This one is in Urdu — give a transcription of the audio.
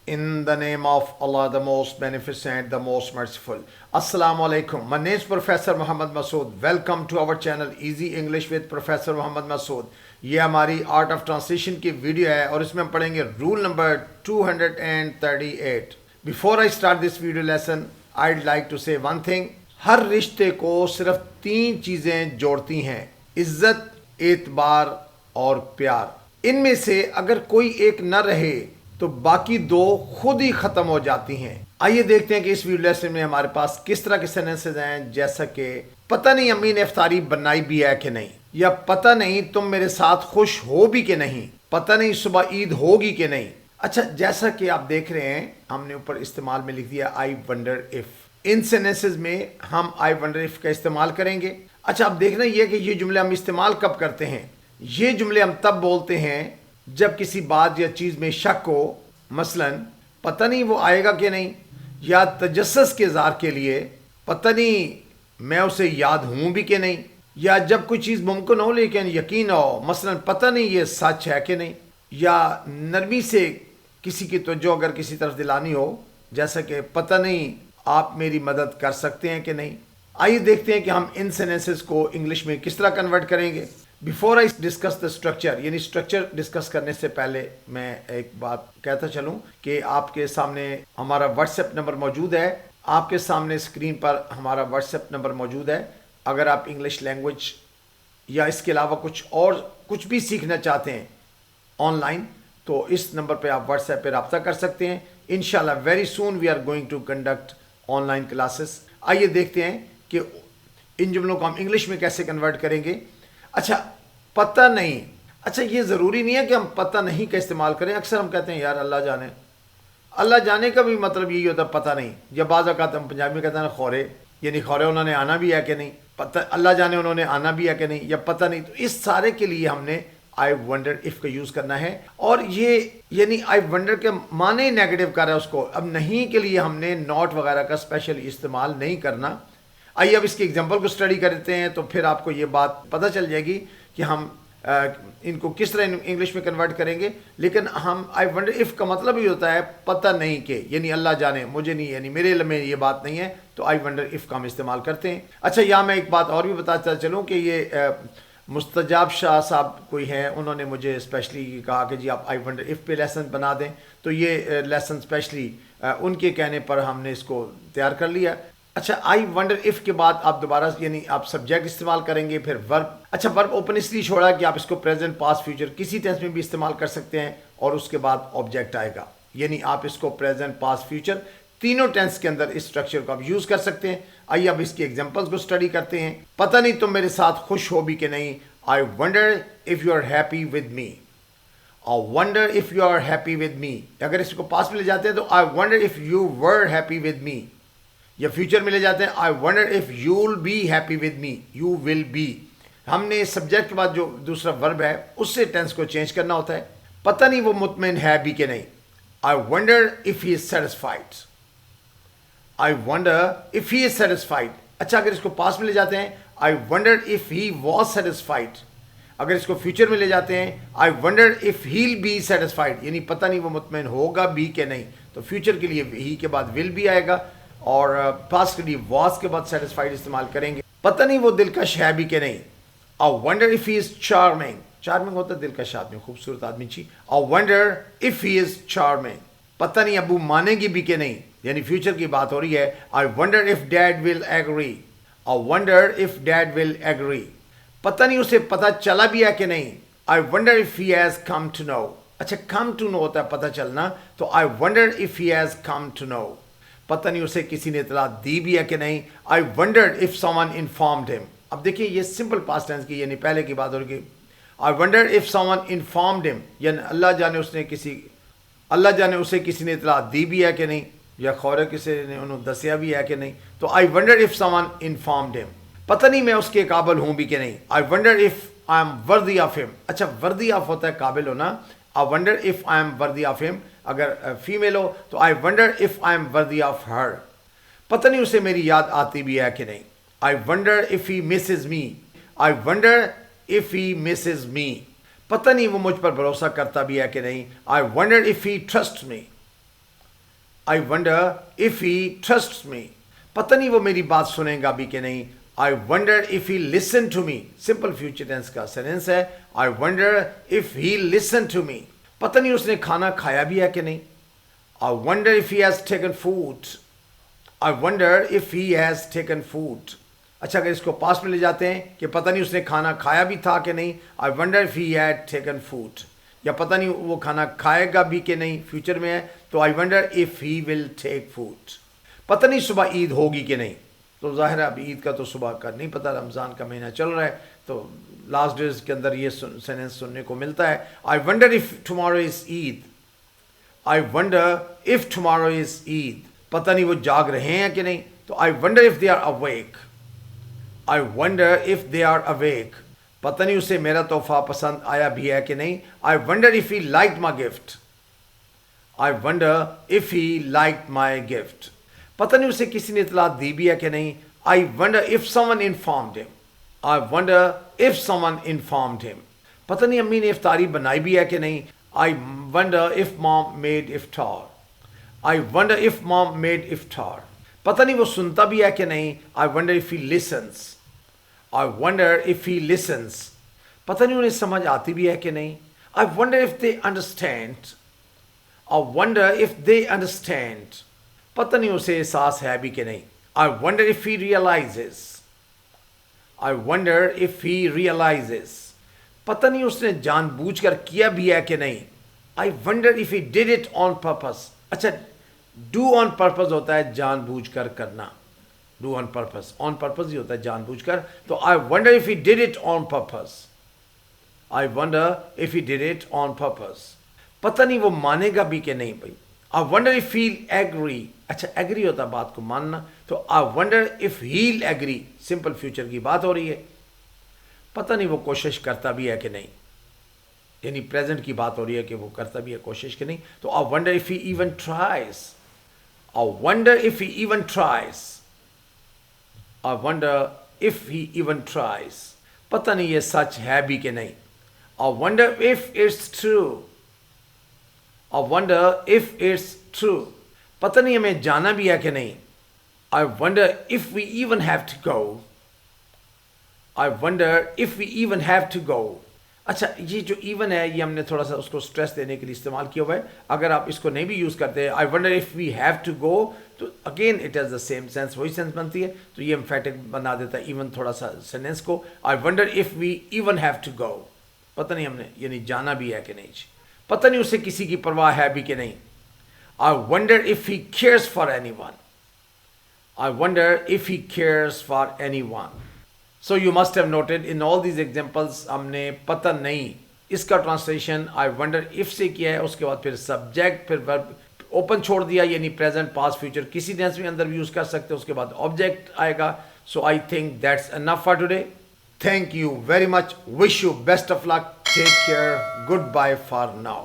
In the name of Allah, the most beneficent, the most merciful. Assalamu alaikum. My name is Professor Muhammad Masood. Welcome to our channel Easy English with Professor Muhammad Masood. یہ ہماری آرٹ آف ٹرانسلیشن کی ویڈیو ہے اور اس میں ہم پڑھیں گے roll number 238. Before I start this video lesson, I'd like to say one thing. ہر رشتے کو صرف 3 چیزیں جوڑتی ہیں: عزت، اعتبار اور پیار. ان میں سے اگر کوئی ایک نہ رہے تو باقی 2 خود ہی ختم ہو جاتی ہیں. آئیے دیکھتے ہیں کہ اس ویڈیو لیسن میں ہمارے پاس کس طرح کے سینٹنسز ہیں، جیسا کہ پتہ نہیں امی نے افطاری بنائی بھی ہے کہ نہیں، یا پتہ نہیں تم میرے ساتھ خوش ہو بھی کہ نہیں، پتہ نہیں صبح عید ہوگی کہ نہیں. اچھا، جیسا کہ آپ دیکھ رہے ہیں ہم نے اوپر استعمال میں لکھ دیا آئی ونڈر اف. ان سینٹنسز میں ہم آئی ونڈر اف کا استعمال کریں گے. اچھا، اب دیکھنا یہ کہ یہ جملے ہم استعمال کب کرتے ہیں. یہ جملے ہم تب بولتے ہیں جب کسی بات یا چیز میں شک ہو، مثلا پتہ نہیں وہ آئے گا کہ نہیں، یا تجسس کے اظہار کے لیے پتہ نہیں میں اسے یاد ہوں بھی کہ نہیں، یا جب کوئی چیز ممکن ہو لیکن یقین ہو، مثلا پتہ نہیں یہ سچ ہے کہ نہیں، یا نرمی سے کسی کی توجہ اگر کسی طرف دلانی ہو، جیسا کہ پتہ نہیں آپ میری مدد کر سکتے ہیں کہ نہیں. آئیے دیکھتے ہیں کہ ہم ان سینٹنسز کو انگلش میں کس طرح کنورٹ کریں گے. Before I discuss the structure, یعنی اسٹرکچر ڈسکس کرنے سے پہلے میں ایک بات کہتا چلوں کہ آپ کے سامنے ہمارا واٹس ایپ نمبر موجود ہے. آپ کے سامنے اسکرین پر ہمارا واٹس ایپ نمبر موجود ہے. اگر آپ انگلش لینگویج یا اس کے علاوہ کچھ بھی سیکھنا چاہتے ہیں آن لائن تو اس نمبر پہ آپ واٹس ایپ پہ رابطہ کر سکتے ہیں. انشاءاللہ very soon we are going to conduct online classes. آئیے دیکھتے ہیں کہ ان جملوں کو ہم انگلش میں کیسے کنورٹ کریں گے. اچھا، پتہ نہیں. اچھا، یہ ضروری نہیں ہے کہ ہم پتہ نہیں کا استعمال کریں. اکثر ہم کہتے ہیں یار اللہ جانے. اللہ جانے کا بھی مطلب یہی ہوتا ہے پتہ نہیں. یا بعض اوقات ہم پنجابی میں کہتے ہیں خورے، یعنی خورے انہوں نے آنا بھی ہے کہ نہیں، پتہ اللہ جانے انہوں نے آنا بھی ہے کہ نہیں، یا پتہ نہیں. تو اس سارے کے لیے ہم نے آئی ونڈر اف کا یوز کرنا ہے. اور یہ یعنی آئی ونڈر کے معنی نیگیٹو کر رہا ہے اس کو. اب نہیں کے لیے ہم نے ناٹ وغیرہ کا اسپیشل استعمال نہیں کرنا. آئیے اب اس کی ایگزامپل کو اسٹڈی کرتے ہیں تو پھر آپ کو یہ بات پتہ چل جائے گی کہ ہم ان کو کس طرح انگلش میں کنورٹ کریں گے. لیکن ہم آئی ونڈر اف کا مطلب ہی ہوتا ہے پتہ نہیں کہ، یعنی اللہ جانے، مجھے نہیں، یعنی میرے علم میں یہ بات نہیں ہے، تو آئی ونڈر اف کا ہم استعمال کرتے ہیں. اچھا، یہاں میں ایک بات اور بھی بتاتا چلوں کہ یہ مستجاب شاہ صاحب کوئی ہیں، انہوں نے مجھے اسپیشلی کہا کہ جی آپ آئی ونڈر اف پہ لیسن بنا دیں. تو یہ لیسن اسپیشلی ان کے کہنے پر ہم نے اس کو تیار کر لیا. اچھا، آئی ونڈر اف کے بعد آپ دوبارہ یعنی آپ سبجیکٹ استعمال کریں گے، پھر ورب. اچھا، ورب اوپن اس لیے چھوڑا کہ آپ اس کو پریزنٹ، پاسٹ، فیوچر کسی ٹینس میں بھی استعمال کر سکتے ہیں، اور اس کے بعد آبجیکٹ آئے گا. یعنی آپ اس کو پریزنٹ، پاسٹ، فیوچر تینوں ٹینس کے اندر اس اسٹرکچر کو آپ یوز کر سکتے ہیں. آئیے اب اس کی ایگزامپلس کو اسٹڈی کرتے ہیں. پتہ نہیں تم میرے ساتھ خوش ہو بھی کہ نہیں. I wonder if you are happy with me. I wonder if you are happy with me. اگر اس کو پاس میں لے جاتے ہیں تو I wonder if you were happy with me. یا فیوچر میں لے جاتے ہیں I wonder if you'll be happy with me. You will be. ہم نے سبجیکٹ کے بعد جو دوسرا ورب ہے اس سے ٹینس کو چینج کرنا ہوتا ہے. پتہ نہیں وہ مطمئن ہے بھی کہ نہیں. I wonder if he is satisfied. I wonder if he is satisfied. اچھا، اگر اس کو پاس میں لے جاتے ہیں I wonder if he was satisfied. اگر اس کو فیوچر میں لے جاتے ہیں I wonder if he'll be satisfied، یعنی پتہ نہیں وہ مطمئن ہوگا بھی کہ نہیں. تو فیوچر کے لیے ہی کے بعد will بھی آئے گا، اور پاسٹ کے لیے was کے بعد satisfied استعمال کریں گے. پتہ نہیں وہ دلکش ہے بھی کہ نہیں. I wonder if he is charming. charming ہوتا ہے دلکش آدمی، خوبصورت آدمی چی. I wonder if he is charming. پتہ نہیں ابو مانیں گی بھی کہ نہیں، یعنی فیوچر کی بات ہو رہی ہے. I wonder if dad will agree. I wonder if dad will agree. پتہ نہیں اسے پتہ چلا بھی ہے کہ نہیں. I wonder if he has come to know. اچھا، come to know ہوتا ہے پتہ چلنا، تو I wonder if he has come to know. پتہ نہیں اسے کسی نے اطلاع دی بھی ہے کہ نہیں. I wondered if someone informed him. اب دیکھیں یہ سمپل پاسٹ ٹینس کی، یعنی پہلے کی بات ہو رہی. I wondered if someone informed him. یعنی اللہ جانے اسے کسی نے اطلاع دی بھی ہے کہ نہیں، یا خورے کسی نے انہوں دسیا بھی ہے کہ نہیں. تو I wondered if someone informed him. پتہ نہیں میں اس کے قابل ہوں بھی کہ نہیں. I wonder if I am worthy of him. اچھا، worthy of ہوتا ہے قابل ہونا. I wonder if I am worthy of him. اگر فیمیل ہو تو I wonder if I am worthy of her. پتہ نہیں اسے میری یاد آتی بھی ہے کہ نہیں. I wonder if he misses me. I wonder if he misses me. پتہ نہیں وہ مجھ پر بھروسہ کرتا بھی ہے کہ نہیں. I wonder if he trusts me. I wonder if he trusts me. پتہ نہیں وہ میری بات سنیں گا بھی کہ نہیں. I wonder if he listen to me. Simple future tense کا sentence ہے. I wonder if he listen to me. پتہ نہیں اس نے کھانا کھایا بھی ہے کہ نہیں. I wonder if he has taken food. I wonder if he has taken food. اچھا اگر اس کو پاسٹ میں لے جاتے ہیں کہ پتہ نہیں اس نے کھانا کھایا بھی تھا کہ نہیں. I wonder if he had taken food. یا پتہ نہیں وہ کھانا کھائے گا بھی کہ نہیں, فیوچر میں ہے تو I wonder if he will take food. پتہ نہیں صبح عید ہوگی کہ نہیں. تو ظاہر ہے اب عید کا تو صبح کا نہیں پتہ, رمضان کا مہینہ چل رہا ہے تو لاسٹ ڈیز کے اندر یہ سینٹنس سننے کو ملتا ہے. I wonder if tomorrow is Eid. I wonder if tomorrow is Eid. پتہ نہیں وہ جاگ رہے ہیں کہ نہیں. تو I wonder if they are awake. I wonder if they are awake. پتہ نہیں اسے میرا تحفہ پسند آیا بھی ہے کہ نہیں. I wonder if he liked my gift. I wonder if he liked my gift. پتہ نہیں اسے کسی نے اطلاع دی بھی ہے کہ نہیں. I wonder if someone informed him. I wonder if someone informed him. پتہ نہیں امی نے افطاری بنائی بھی ہے کہ نہیں. I wonder if mom made iftar. I wonder if mom made iftar. پتہ نہیں وہ سنتا بھی ہے کہ نہیں. I wonder if he listens. I wonder if he listens. پتہ نہیں انہیں سمجھ آتی بھی ہے کہ نہیں. I wonder if they understand. I wonder if they understand. پتہ نہیں اسے احساس ہے بھی کہ نہیں. I wonder if he realizes. I wonder if he realizes. پتہ نہیں اس نے جان بوجھ کر کیا بھی ہے کہ نہیں. I wonder if he did it on purpose. اچھا do on purpose ہوتا ہے جان بوجھ کر کرنا. Do on purpose. On purpose ہی ہوتا ہے جان بوجھ کر. تو I wonder if he did it on purpose. I wonder if he did it on purpose. پتہ نہیں وہ مانے گا بھی کہ نہیں بھائی. I wonder if he'll agree. اچھا agree ہوتا ہے بات کو ماننا. تو I wonder if he'll agree. Simple future کی بات ہو رہی ہے. پتہ نہیں وہ کوشش کرتا بھی ہے کہ نہیں. یعنی پریزنٹ کی بات ہو رہی ہے کہ وہ کرتا بھی ہے کوشش کہ نہیں. تو I wonder if he even tries. I wonder if he even tries. I wonder if he even tries. پتہ نہیں یہ سچ ہے بھی کہ نہیں. I wonder if it's true. I wonder if it's true. پتہ نہیں ہمیں جانا بھی ہے کہ نہیں. I wonder if we even have to go. I wonder if we even have to go. اچھا یہ جو ایون ہے یہ ہم نے تھوڑا سا اس کو سٹریس دینے کے لیے استعمال کیا ہوا ہے. اگر آپ اس کو نہیں بھی یوز کرتے I wonder if we have to go تو again it has the same sense, وہی سینس بنتی ہے. تو یہ امفیٹک بنا دیتا ہے ایون تھوڑا سا سینٹنس کو. I wonder if we even have to go. پتہ نہیں ہم نے یعنی جانا بھی ہے کہ نہیں. پتہ نہیں اسے کسی کی پرواہ ہے بھی کہ نہیں. I wonder if he cares for anyone. I wonder if he cares for anyone. So you must have noted in all these examples ہم نے پتہ نہیں اس کا ٹرانسلیشن I wonder if سے کیا ہے. اس کے بعد پھر سبجیکٹ پھر verb اوپن چھوڑ دیا یعنی پریزنٹ پاسٹ فیوچر کسی ٹینس میں اندر بھی یوز کر سکتے. اس کے بعد آبجیکٹ آئے گا. So I think that's enough for today. Thank you very much. Wish you best of luck. Take care. Goodbye for now.